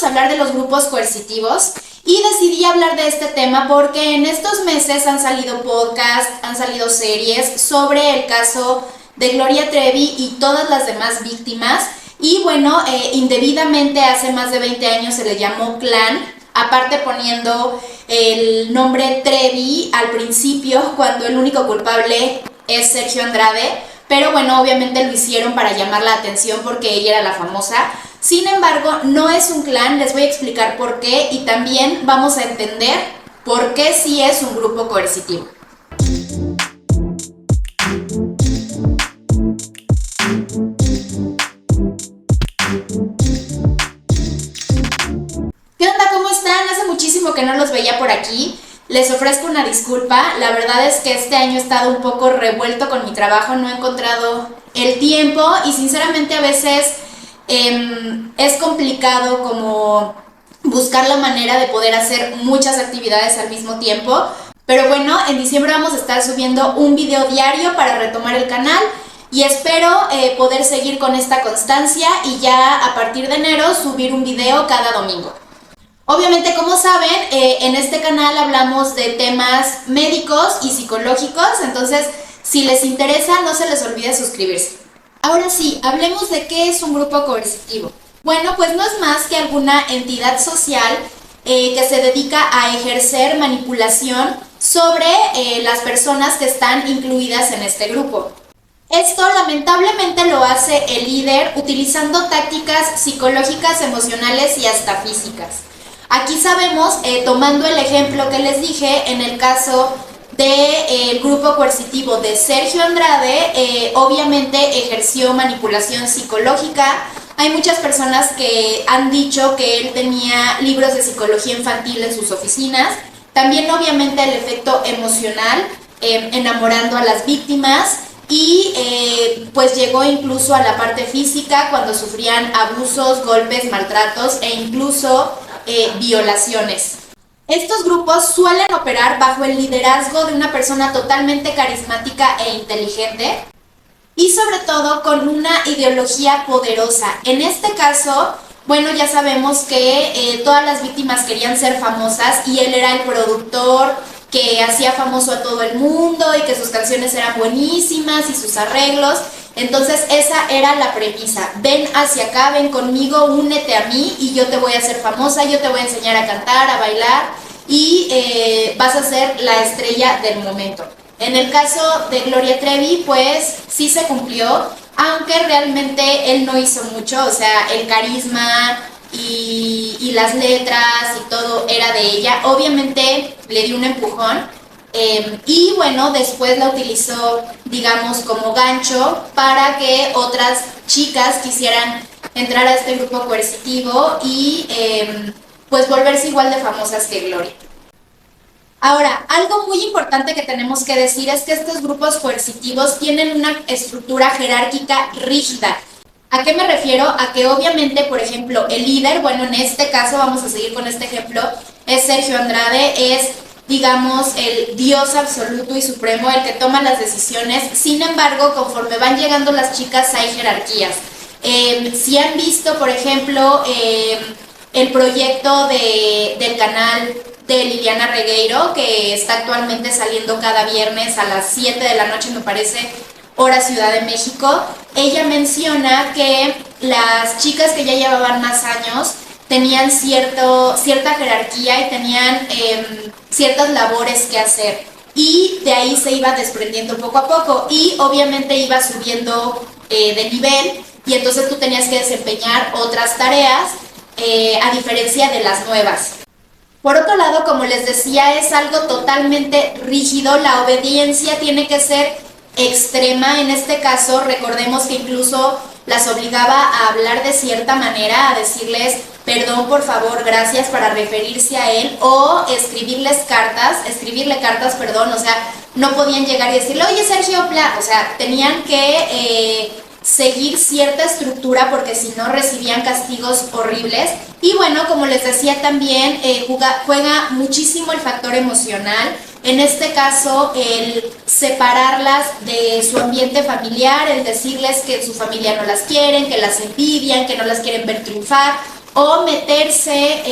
hablar de los grupos coercitivos y decidí hablar de este tema porque en estos meses han salido podcasts, han salido series sobre el caso de Gloria Trevi y todas las demás víctimas. Y bueno, indebidamente hace más de 20 años se le llamó clan, aparte poniendo el nombre Trevi al principio cuando el único culpable es Sergio Andrade. Pero bueno, obviamente lo hicieron para llamar la atención porque ella era la famosa. Sin embargo, no es un clan, les voy a explicar por qué y también vamos a entender por qué sí es un grupo coercitivo. ¿Qué onda? ¿Cómo están? Hace muchísimo que no los veía por aquí. Les ofrezco una disculpa, la verdad es que este año he estado un poco revuelto con mi trabajo, no he encontrado el tiempo y sinceramente a veces es complicado como buscar la manera de poder hacer muchas actividades al mismo tiempo. Pero bueno, en diciembre vamos a estar subiendo un video diario para retomar el canal y espero poder seguir con esta constancia y ya a partir de enero subir un video cada domingo. Obviamente, como saben, en este canal hablamos de temas médicos y psicológicos, entonces si les interesa no se les olvide suscribirse. Ahora sí, hablemos de qué es un grupo coercitivo. Bueno, pues no es más que alguna entidad social que se dedica a ejercer manipulación sobre las personas que están incluidas en este grupo. Esto lamentablemente lo hace el líder utilizando tácticas psicológicas, emocionales y hasta físicas. Aquí sabemos, tomando el ejemplo que les dije, en el caso del grupo coercitivo de Sergio Andrade, obviamente ejerció manipulación psicológica. Hay muchas personas que han dicho que él tenía libros de psicología infantil en sus oficinas. También obviamente el efecto emocional, enamorando a las víctimas. Y pues llegó incluso a la parte física cuando sufrían abusos, golpes, maltratos e incluso violaciones. Estos grupos suelen operar bajo el liderazgo de una persona totalmente carismática e inteligente y sobre todo con una ideología poderosa. En este caso, bueno, ya sabemos que todas las víctimas querían ser famosas y él era el productor que hacía famoso a todo el mundo y que sus canciones eran buenísimas y sus arreglos. Entonces esa era la premisa: ven hacia acá, ven conmigo, únete a mí y yo te voy a hacer famosa, yo te voy a enseñar a cantar, a bailar y vas a ser la estrella del momento. En el caso de Gloria Trevi, pues sí se cumplió, aunque realmente él no hizo mucho, o sea, el carisma y las letras y todo era de ella. Obviamente le dio un empujón. Y bueno, después la utilizó, digamos, como gancho para que otras chicas quisieran entrar a este grupo coercitivo y pues volverse igual de famosas que Gloria. Ahora, algo muy importante que tenemos que decir es que estos grupos coercitivos tienen una estructura jerárquica rígida. ¿A qué me refiero? A que obviamente, por ejemplo, el líder, bueno, en este caso vamos a seguir con este ejemplo, es Sergio Andrade, es, digamos, el dios absoluto y supremo, el que toma las decisiones. Sin embargo, conforme van llegando las chicas hay jerarquías. Si han visto, por ejemplo, el proyecto del canal de Liliana Regueiro, que está actualmente saliendo cada viernes a las 7 de la noche, me parece, hora Ciudad de México, ella menciona que las chicas que ya llevaban más años tenían cierta jerarquía y tenían ciertas labores que hacer y de ahí se iba desprendiendo poco a poco y obviamente iba subiendo de nivel y entonces tú tenías que desempeñar otras tareas a diferencia de las nuevas. Por otro lado, como les decía, es algo totalmente rígido, la obediencia tiene que ser extrema. En este caso, recordemos que incluso las obligaba a hablar de cierta manera, a decirles perdón, por favor, gracias, para referirse a él, o escribirle cartas, o sea, no podían llegar y decirle, oye Sergio, bla, o sea, tenían que seguir cierta estructura porque si no recibían castigos horribles. Y bueno, como les decía también, juega muchísimo el factor emocional. En este caso, el separarlas de su ambiente familiar, el decirles que su familia no las quieren, que las envidian, que no las quieren ver triunfar. o meterse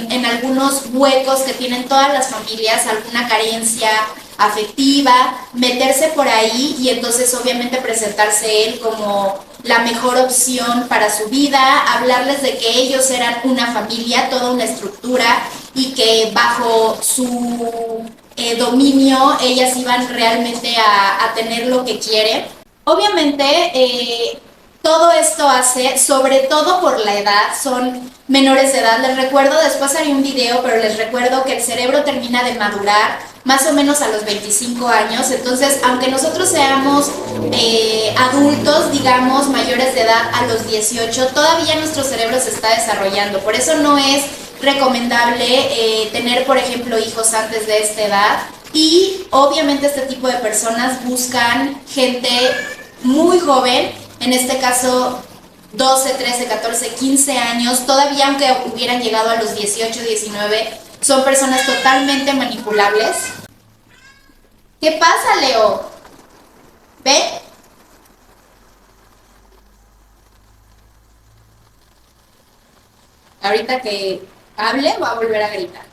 en algunos huecos que tienen todas las familias, alguna carencia afectiva, meterse por ahí y entonces obviamente presentarse él como la mejor opción para su vida, hablarles de que ellos eran una familia, toda una estructura y que bajo su dominio ellas iban realmente a tener lo que quieren. Obviamente todo esto hace, sobre todo por la edad, son menores de edad. Les recuerdo, después haré un video, pero les recuerdo que el cerebro termina de madurar más o menos a los 25 años. Entonces, aunque nosotros seamos adultos, digamos, mayores de edad a los 18, todavía nuestro cerebro se está desarrollando. Por eso no es recomendable tener, por ejemplo, hijos antes de esta edad. Y obviamente este tipo de personas buscan gente muy joven, en este caso 12, 13, 14, 15 años, todavía aunque hubieran llegado a los 18, 19, son personas totalmente manipulables. ¿Qué pasa, Leo? ¿Ve? Ahorita que hable va a volver a gritar.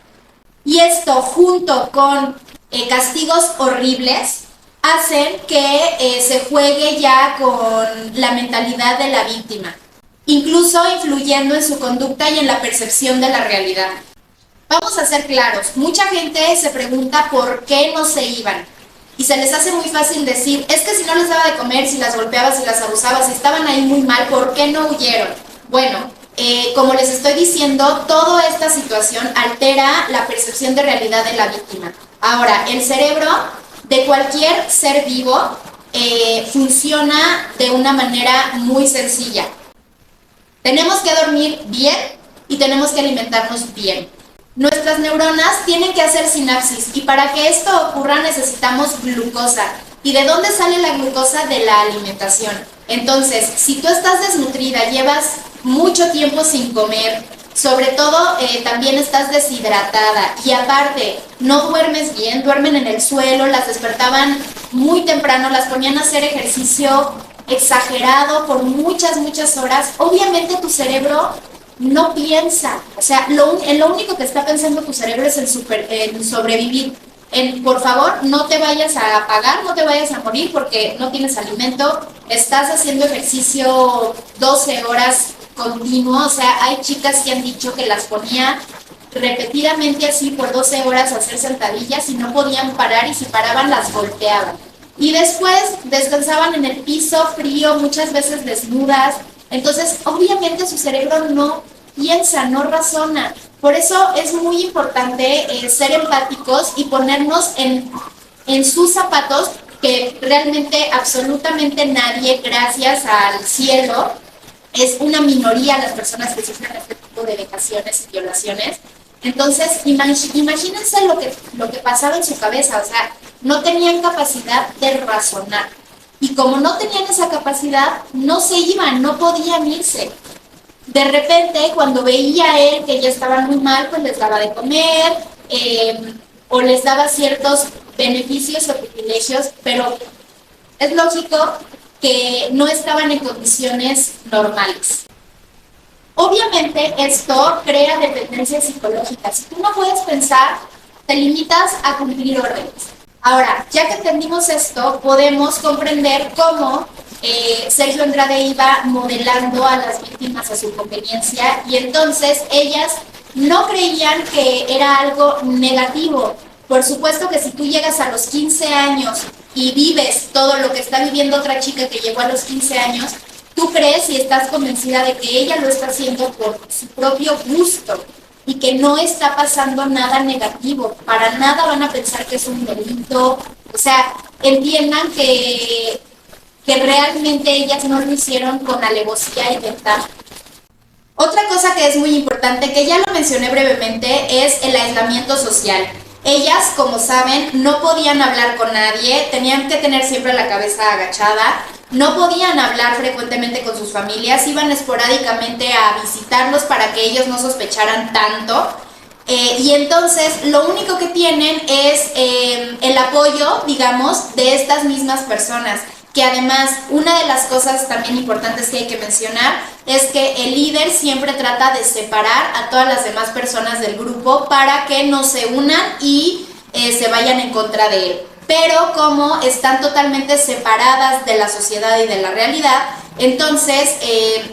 Y esto junto con castigos horribles hacen que se juegue ya con la mentalidad de la víctima, incluso influyendo en su conducta y en la percepción de la realidad. Vamos a ser claros, mucha gente se pregunta por qué no se iban y se les hace muy fácil decir, es que si no les daba de comer, si las golpeaba, si las abusaba, si estaban ahí muy mal, ¿por qué no huyeron? Bueno, como les estoy diciendo, toda esta situación altera la percepción de realidad de la víctima. Ahora, el cerebro de cualquier ser vivo funciona de una manera muy sencilla. Tenemos que dormir bien y tenemos que alimentarnos bien. Nuestras neuronas tienen que hacer sinapsis y para que esto ocurra necesitamos glucosa. ¿Y de dónde sale la glucosa? De la alimentación. Entonces, si tú estás desnutrida, llevas mucho tiempo sin comer, sobre todo también estás deshidratada y aparte no duermes bien, duermen en el suelo, las despertaban muy temprano, las ponían a hacer ejercicio exagerado por muchas horas, obviamente tu cerebro no piensa, o sea, lo único que está pensando tu cerebro es en sobrevivir. Por favor, no te vayas a apagar, no te vayas a morir porque no tienes alimento, estás haciendo ejercicio 12 horas continuo, o sea, hay chicas que han dicho que las ponía repetidamente así por 12 horas a hacer sentadillas y no podían parar y si paraban las golpeaban. Y después descansaban en el piso frío, muchas veces desnudas, entonces obviamente su cerebro no piensa, no razona. Por eso es muy importante ser empáticos y ponernos en sus zapatos, que realmente absolutamente nadie, gracias al cielo, es una minoría las personas que sufren este tipo de vejaciones y violaciones. Entonces, imagínense lo que pasaba en su cabeza, o sea, no tenían capacidad de razonar. Y como no tenían esa capacidad, no se iban, no podían irse. De repente, cuando veía a él que ya estaban muy mal, pues les daba de comer o les daba ciertos beneficios o privilegios, pero es lógico que no estaban en condiciones normales. Obviamente esto crea dependencia psicológica. Si tú no puedes pensar, te limitas a cumplir órdenes. Ahora, ya que entendimos esto, podemos comprender cómo Sergio Andrade iba modelando a las víctimas a su conveniencia y entonces ellas no creían que era algo negativo. Por supuesto que si tú llegas a los 15 años y vives todo lo que está viviendo otra chica que llegó a los 15 años, tú crees y estás convencida de que ella lo está haciendo por su propio gusto y que no está pasando nada negativo. Para nada van a pensar que es un delito. O sea, entiendan que realmente ellas no lo hicieron con alevosía y ventaja. Otra cosa que es muy importante, que ya lo mencioné brevemente, es el aislamiento social. Ellas, como saben, no podían hablar con nadie, tenían que tener siempre la cabeza agachada, no podían hablar frecuentemente con sus familias, iban esporádicamente a visitarlos para que ellos no sospecharan tanto. Y entonces lo único que tienen es el apoyo, digamos, de estas mismas personas. que además una de las cosas también importantes que hay que mencionar es que el líder siempre trata de separar a todas las demás personas del grupo para que no se unan y se vayan en contra de él. Pero como están totalmente separadas de la sociedad y de la realidad, entonces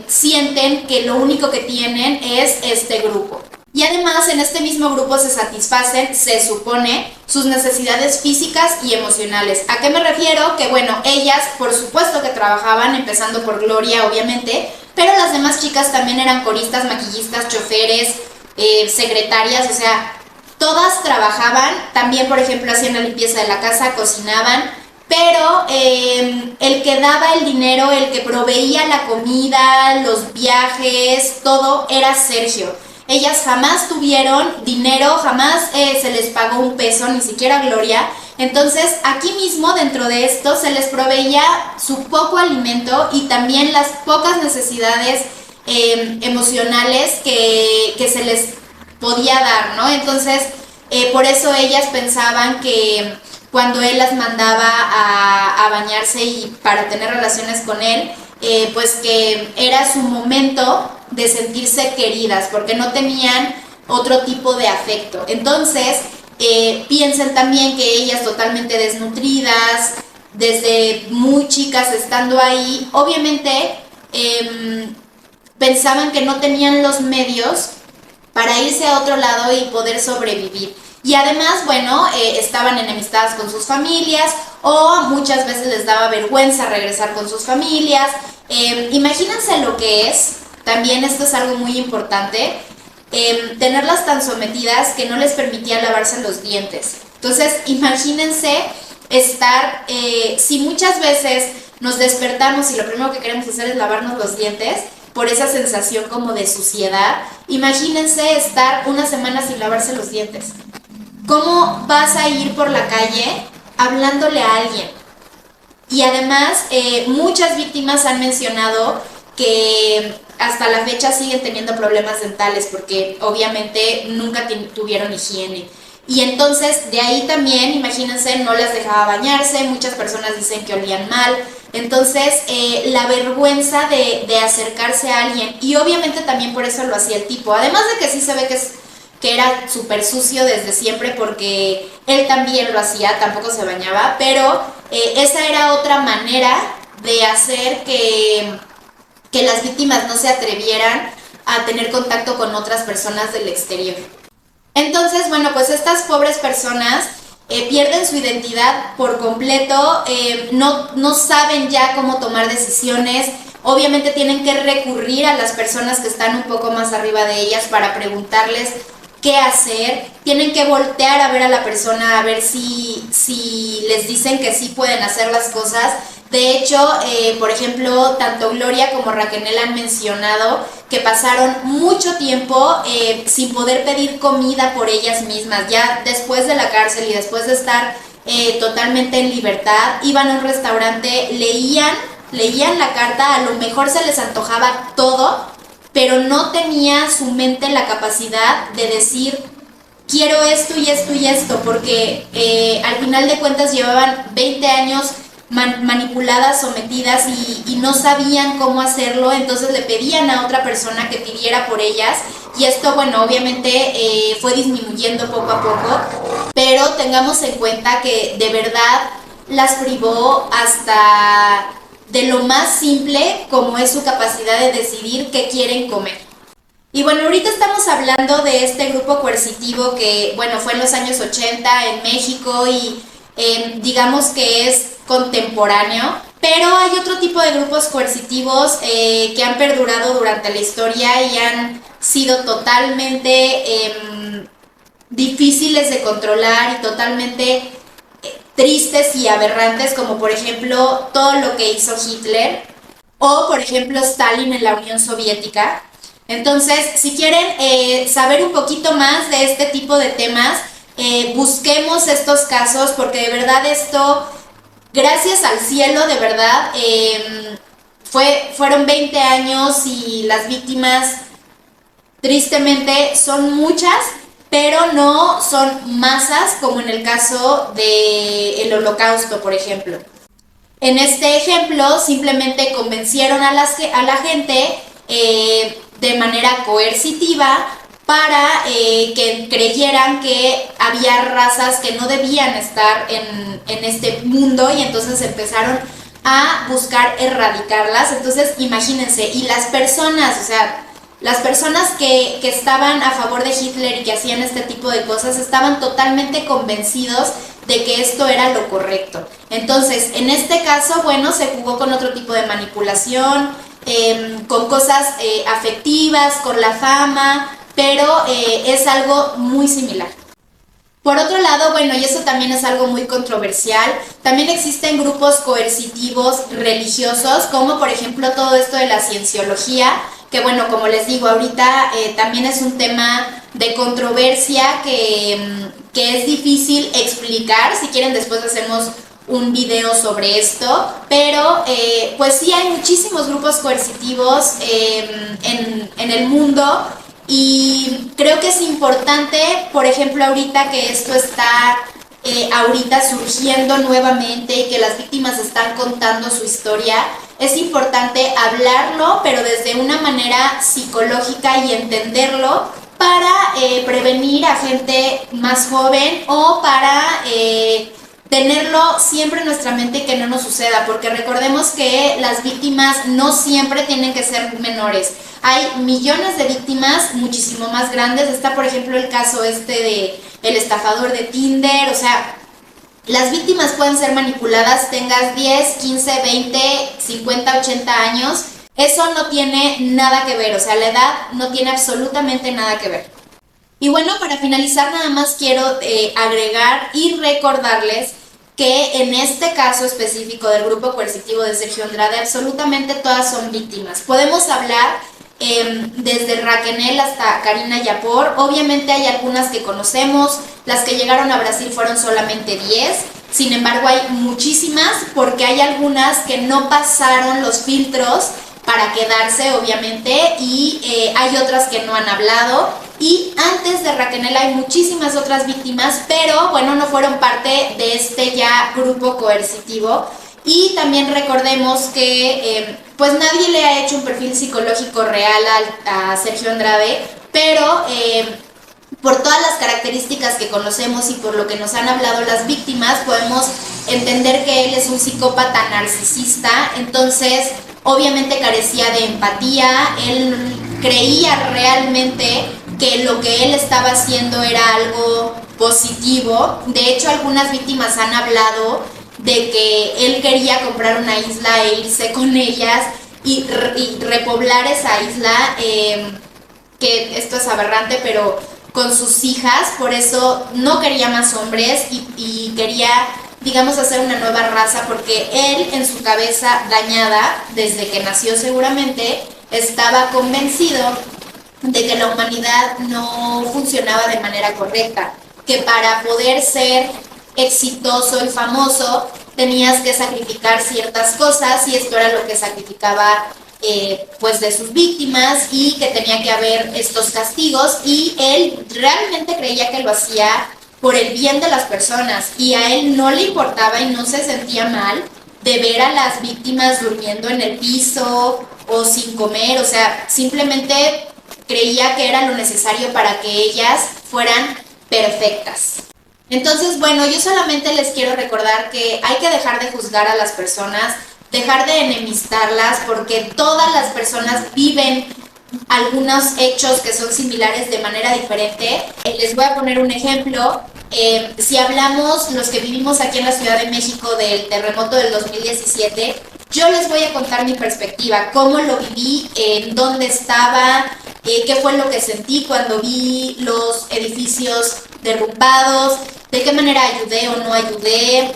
sienten que lo único que tienen es este grupo. Y además en este mismo grupo se satisfacen, se supone, sus necesidades físicas y emocionales. ¿A qué me refiero? Que bueno, ellas por supuesto que trabajaban, empezando por Gloria obviamente, pero las demás chicas también eran coristas, maquillistas, choferes, secretarias, o sea, todas trabajaban. También por ejemplo hacían la limpieza de la casa, cocinaban, pero el que daba el dinero, el que proveía la comida, los viajes, todo era Sergio. Ellas jamás tuvieron dinero, jamás se les pagó un peso, ni siquiera Gloria. Entonces, aquí mismo, dentro de esto, se les proveía su poco alimento y también las pocas necesidades emocionales que se les podía dar, ¿no? Entonces, por eso ellas pensaban que cuando él las mandaba a bañarse y para tener relaciones con él, pues que era su momento de sentirse queridas, porque no tenían otro tipo de afecto. Entonces, piensen también que ellas totalmente desnutridas, desde muy chicas estando ahí, obviamente pensaban que no tenían los medios para irse a otro lado y poder sobrevivir. Y además, bueno, estaban enemistadas con sus familias o muchas veces les daba vergüenza regresar con sus familias. Imagínense lo que es, también esto es algo muy importante, tenerlas tan sometidas que no les permitía lavarse los dientes. Entonces, imagínense estar, si muchas veces nos despertamos y lo primero que queremos hacer es lavarnos los dientes, por esa sensación como de suciedad, imagínense estar una semana sin lavarse los dientes. ¿Cómo vas a ir por la calle hablándole a alguien? Y además, muchas víctimas han mencionado que hasta la fecha siguen teniendo problemas dentales porque obviamente nunca tuvieron higiene. Y entonces de ahí también, imagínense, no les dejaba bañarse, muchas personas dicen que olían mal. Entonces la vergüenza de acercarse a alguien, y obviamente también por eso lo hacía el tipo, además de que sí se ve que era súper sucio desde siempre porque él también lo hacía, tampoco se bañaba, pero esa era otra manera de hacer que las víctimas no se atrevieran a tener contacto con otras personas del exterior. Entonces, bueno, pues estas pobres personas pierden su identidad por completo, no saben ya cómo tomar decisiones. Obviamente tienen que recurrir a las personas que están un poco más arriba de ellas para preguntarles qué hacer. Tienen que voltear a ver a la persona a ver si les dicen que sí pueden hacer las cosas. De hecho, por ejemplo, tanto Gloria como Raquel han mencionado que pasaron mucho tiempo sin poder pedir comida por ellas mismas. Ya después de la cárcel y después de estar totalmente en libertad, iban a un restaurante, leían la carta, a lo mejor se les antojaba todo, pero no tenía su mente la capacidad de decir quiero esto y esto y esto, porque al final de cuentas llevaban 20 años manipuladas, sometidas y no sabían cómo hacerlo. Entonces le pedían a otra persona que pidiera por ellas, y esto, bueno, obviamente fue disminuyendo poco a poco, pero tengamos en cuenta que de verdad las privó hasta de lo más simple como es su capacidad de decidir qué quieren comer. Y bueno, ahorita estamos hablando de este grupo coercitivo que, bueno, fue en los años 80 en México y digamos que es contemporáneo, pero hay otro tipo de grupos coercitivos que han perdurado durante la historia y han sido totalmente difíciles de controlar y totalmente tristes y aberrantes, como por ejemplo todo lo que hizo Hitler o por ejemplo Stalin en la Unión Soviética. Entonces, si quieren saber un poquito más de este tipo de temas, busquemos estos casos, porque de verdad esto, gracias al cielo, de verdad, fueron 20 años y las víctimas tristemente son muchas, pero no son masas como en el caso del Holocausto, por ejemplo. En este ejemplo, simplemente convencieron a la gente de manera coercitiva para que creyeran que había razas que no debían estar en este mundo, y entonces empezaron a buscar erradicarlas. Entonces imagínense, y las personas, o sea, las personas que estaban a favor de Hitler y que hacían este tipo de cosas estaban totalmente convencidos de que esto era lo correcto. Entonces, en este caso, bueno, se jugó con otro tipo de manipulación, con cosas afectivas, con la fama, pero es algo muy similar. Por otro lado, bueno, y eso también es algo muy controversial, también existen grupos coercitivos religiosos, como por ejemplo todo esto de la cienciología, que bueno, como les digo, ahorita también es un tema de controversia que es difícil explicar. Si quieren, después hacemos un video sobre esto, pero pues sí hay muchísimos grupos coercitivos en el mundo. Y creo que es importante, por ejemplo, ahorita que esto está ahorita surgiendo nuevamente y que las víctimas están contando su historia, es importante hablarlo, pero desde una manera psicológica y entenderlo para prevenir a gente más joven, o para tenerlo siempre en nuestra mente y que no nos suceda, porque recordemos que las víctimas no siempre tienen que ser menores. Hay millones de víctimas muchísimo más grandes. Está, por ejemplo, el caso de el estafador de Tinder. O sea, las víctimas pueden ser manipuladas, tengas 10, 15, 20, 50, 80 años. Eso no tiene nada que ver, o sea, la edad no tiene absolutamente nada que ver. Y bueno, para finalizar, nada más quiero agregar y recordarles que en este caso específico del grupo coercitivo de Sergio Andrade, absolutamente todas son víctimas. Podemos hablar desde Raquenel hasta Karina Yapor. Obviamente hay algunas que conocemos, las que llegaron a Brasil fueron solamente 10, sin embargo hay muchísimas, porque hay algunas que no pasaron los filtros para quedarse, obviamente, y hay otras que no han hablado. Y antes de Raquenel hay muchísimas otras víctimas, pero bueno, no fueron parte de este ya grupo coercitivo. Y también recordemos que pues nadie le ha hecho un perfil psicológico real a Sergio Andrade, pero por todas las características que conocemos y por lo que nos han hablado las víctimas, podemos entender que él es un psicópata narcisista. Entonces obviamente carecía de empatía, él creía realmente que lo que él estaba haciendo era algo positivo. De hecho, algunas víctimas han hablado de que él quería comprar una isla e irse con ellas y repoblar esa isla, que esto es aberrante, pero con sus hijas. Por eso no quería más hombres y quería, digamos, hacer una nueva raza, porque él, en su cabeza dañada desde que nació seguramente, estaba convencido de que la humanidad no funcionaba de manera correcta, que para poder ser exitoso y famoso tenías que sacrificar ciertas cosas, y esto era lo que sacrificaba pues de sus víctimas, y que tenía que haber estos castigos, y él realmente creía que lo hacía por el bien de las personas, y a él no le importaba y no se sentía mal de ver a las víctimas durmiendo en el piso o sin comer. O sea, simplemente creía que era lo necesario para que ellas fueran perfectas. Entonces, bueno, yo solamente les quiero recordar que hay que dejar de juzgar a las personas, dejar de enemistarlas, porque todas las personas viven algunos hechos que son similares de manera diferente. Les voy a poner un ejemplo. Si hablamos los que vivimos aquí en la Ciudad de México del terremoto del 2017, yo les voy a contar mi perspectiva, cómo lo viví, en dónde estaba, qué fue lo que sentí cuando vi los edificios derrumbados, de qué manera ayudé o no ayudé.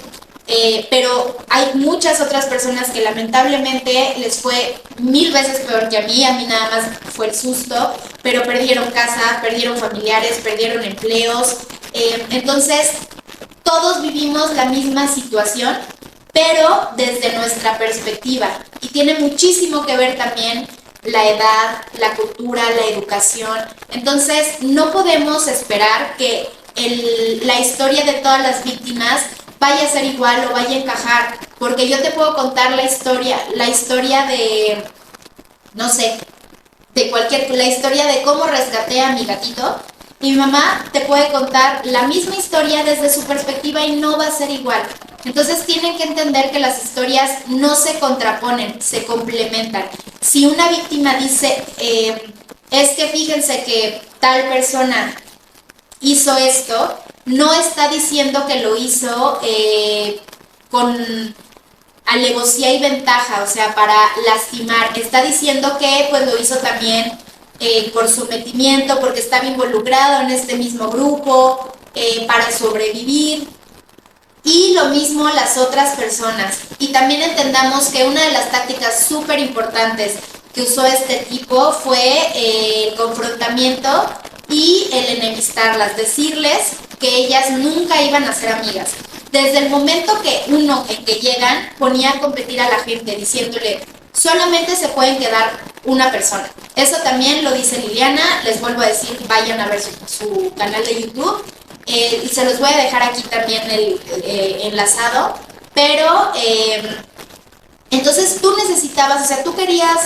Pero hay muchas otras personas que lamentablemente les fue 1000 veces peor que a mí nada más fue el susto, pero perdieron casa, perdieron familiares, perdieron empleos. Entonces, todos vivimos la misma situación, pero desde nuestra perspectiva, y tiene muchísimo que ver también la edad, la cultura, la educación. Entonces, no podemos esperar que la historia de todas las víctimas vaya a ser igual o vaya a encajar porque yo te puedo contar la historia de, no sé, la historia de cómo rescaté a mi gatito, y mi mamá te puede contar la misma historia desde su perspectiva y no va a ser igual. Entonces tienen que entender que las historias no se contraponen, se complementan. Si una víctima dice, es que fíjense que tal persona hizo esto, no está diciendo que lo hizo con alevosía y ventaja, o sea, para lastimar. Está diciendo que pues lo hizo también por sometimiento, porque estaba involucrado en este mismo grupo, para sobrevivir. Y lo mismo las otras personas. Y también entendamos que una de las tácticas súper importantes que usó este tipo fue el confrontamiento y el enemistarlas, decirles que ellas nunca iban a ser amigas. Desde el momento en que llegan, ponía a competir a la gente diciéndole, solamente se pueden quedar una persona. Eso también lo dice Liliana, les vuelvo a decir, vayan a ver su canal de YouTube. Y se los voy a dejar aquí también enlazado, pero entonces tú necesitabas, o sea, tú querías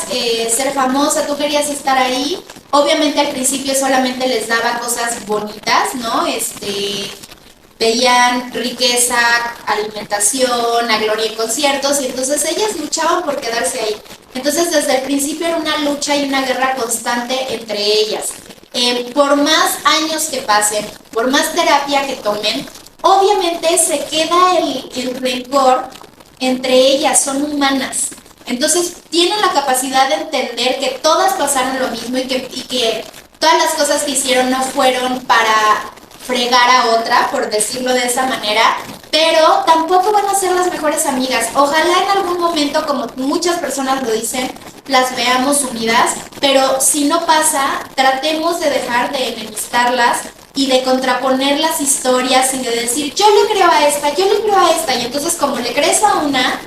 ser famosa, tú querías estar ahí. Obviamente al principio solamente les daba cosas bonitas, ¿no? Veían riqueza, alimentación, a gloria en conciertos, y entonces ellas luchaban por quedarse ahí. Entonces desde el principio era una lucha y una guerra constante entre ellas. Por más años que pasen, por más terapia que tomen, obviamente se queda el rencor entre ellas, son humanas. Entonces tienen la capacidad de entender que todas pasaron lo mismo y que todas las cosas que hicieron no fueron para fregar a otra, por decirlo de esa manera, pero tampoco van a ser las mejores amigas. Ojalá en algún momento, como muchas personas lo dicen, las veamos unidas, pero si no pasa, tratemos de dejar de enemistarlas y de contraponer las historias y de decir, yo le creo a esta, y entonces como le crees a una,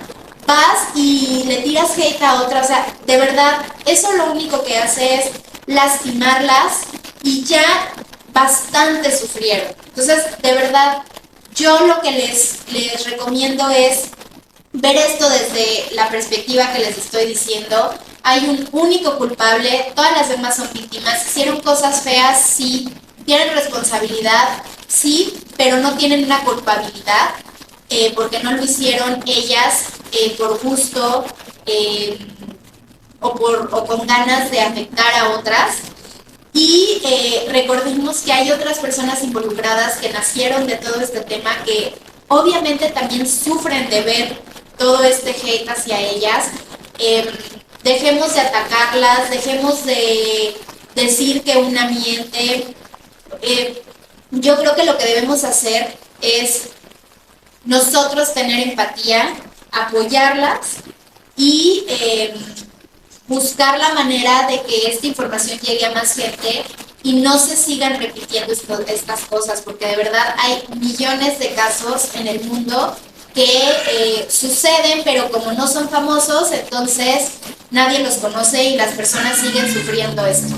vas y le tiras hate a otra. O sea, de verdad, eso lo único que hace es lastimarlas y ya bastante sufrieron. Entonces, de verdad, yo lo que les recomiendo es ver esto desde la perspectiva que les estoy diciendo. Hay un único culpable, todas las demás son víctimas. Hicieron cosas feas, sí. Tienen responsabilidad, sí, pero no tienen una culpabilidad, porque no lo hicieron ellas por gusto o con ganas de afectar a otras. Y recordemos que hay otras personas involucradas que nacieron de todo este tema, que obviamente también sufren de ver todo este hate hacia ellas. Dejemos de atacarlas, dejemos de decir que una miente. Yo creo que lo que debemos hacer es nosotros tener empatía, apoyarlas y buscar la manera de que esta información llegue a más gente y no se sigan repitiendo estas cosas, porque de verdad hay millones de casos en el mundo que suceden, pero como no son famosos, entonces nadie los conoce y las personas siguen sufriendo esto.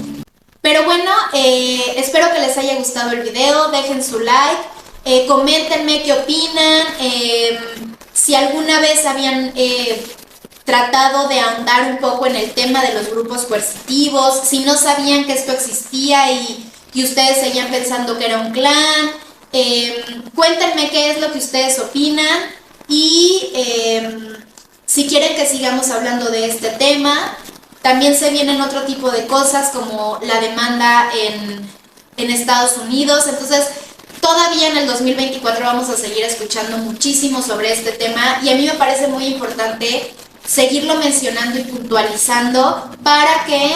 Pero bueno, espero que les haya gustado el video, dejen su like, coméntenme qué opinan, si alguna vez habían tratado de ahondar un poco en el tema de los grupos coercitivos, si no sabían que esto existía y ustedes seguían pensando que era un clan. Cuéntenme qué es lo que ustedes opinan y si quieren que sigamos hablando de este tema. También se vienen otro tipo de cosas como la demanda en Estados Unidos. Entonces, todavía en el 2024 vamos a seguir escuchando muchísimo sobre este tema y a mí me parece muy importante seguirlo mencionando y puntualizando para que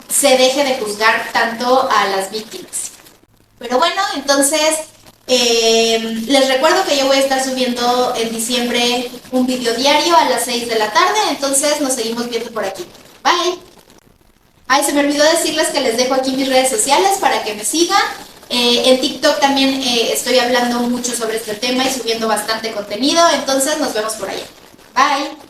se deje de juzgar tanto a las víctimas. Pero bueno, entonces les recuerdo que yo voy a estar subiendo en diciembre un video diario a las 6 de la tarde, entonces nos seguimos viendo por aquí. Bye. Ay, se me olvidó decirles que les dejo aquí mis redes sociales para que me sigan. En TikTok también estoy hablando mucho sobre este tema y subiendo bastante contenido, entonces nos vemos por allá. Bye.